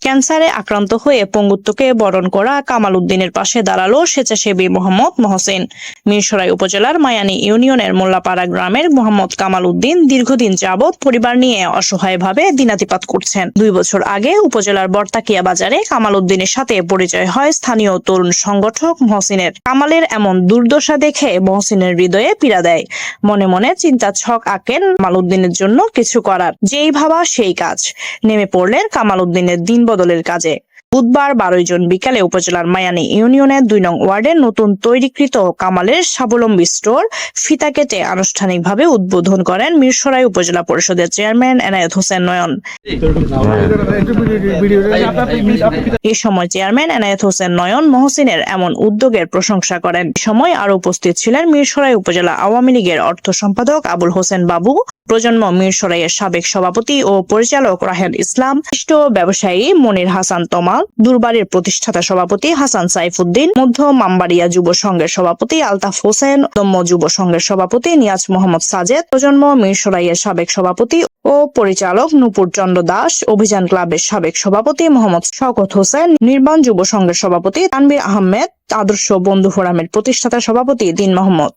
ক্যান্সারে আক্রান্ত হয়ে পঙ্গুত্বকে বরণ করা কামাল উদ্দিনের পাশে দাঁড়ালো স্বেচ্ছাসেবী মোহাম্মদ মহসিন। মিরসরাই উপজেলার মায়ানী ইউনিয়নের মোল্লাপাড়া গ্রামের মোহাম্মদ কামাল উদ্দিন দীর্ঘদিন যাবৎ পরিবার নিয়ে অসহায়ভাবে দিনাতিপাত করছেন। 2 বছর আগে উপজেলার বর্তাকিয়া বাজারে কামাল উদ্দিনের সাথে পরিচয় হয় স্থানীয় তরুণ সংগঠক মহসিনের। কামালের এমন দুর্দশা দেখে মহসিনের হৃদয়ে পীড়া দেয়। মনে মনে চিন্তা ছক আঁকেন কামাল উদ্দিনের জন্য কিছু করার। যেই ভাবা সেই কাজ। নেমে পড়লেন কামাল উদ্দিনের দিন বদলের কাজে। বুধবার 12 জুন বিকালে উপজেলার মায়ানী ইউনিয়নের 2 নং ওয়ার্ডে নতুন তৈরিকৃত কামালের স্বাবলম্বী স্টোর ফিতা কেটে আনুষ্ঠানিকভাবে উদ্বোধন করেন মিরসরাই উপজেলা পরিষদের চেয়ারম্যান এনায়েত হোসেন নয়ন। এ সময় চেয়ারম্যান এনায়েত হোসেন নয়ন মহসিনের এমন উদ্যোগের প্রশংসা করেন। এ সময় আরো উপস্থিত ছিলেন মিরসরাই উপজেলা আওয়ামী লীগের অর্থ সম্পাদক আবুল হোসেন বাবু, প্রজন্ম মিরসরাইয়ের সাবেক সভাপতি ও পরিচালক রাহেল ইসলাম, বিশিষ্ট ব্যবসায়ী মনির হাসান তমাল, দুরবাড়ির প্রতিষ্ঠাতা সভাপতি হাসান সাইফুদ্দিন, মধ্য মামবাড়িয়া যুব সংঘের সভাপতি আলতাফ হোসেন, দম্য যুব সংঘের সভাপতি নিয়াজ মোহাম্মদ সাজেদ, প্রজন্ম মিরসরাইয়ের সাবেক সভাপতি ও পরিচালক নূপুর চন্দ্র দাস, অভিযান ক্লাবের সাবেক সভাপতি মোহাম্মদ শওকত হোসেন, নির্বাণ যুব সংঘের সভাপতি তানভীর আহমেদ, আদর্শ বন্ধু ফোরামের প্রতিষ্ঠাতা সভাপতি দিন মোহাম্মদ।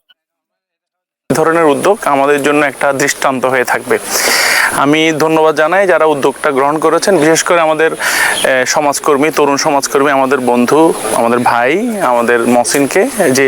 ধরনের উদ্যোগ আমাদের জন্য একটা দৃষ্টান্ত হয়ে থাকবে। আমি ধন্যবাদ জানাই যারা উদ্যোগটা গ্রহণ করেছেন, বিশেষ করে আমাদের সমাজকর্মী, তরুণ সমাজকর্মী, আমাদের বন্ধু, আমাদের ভাই, আমাদের মহসিনকে, যে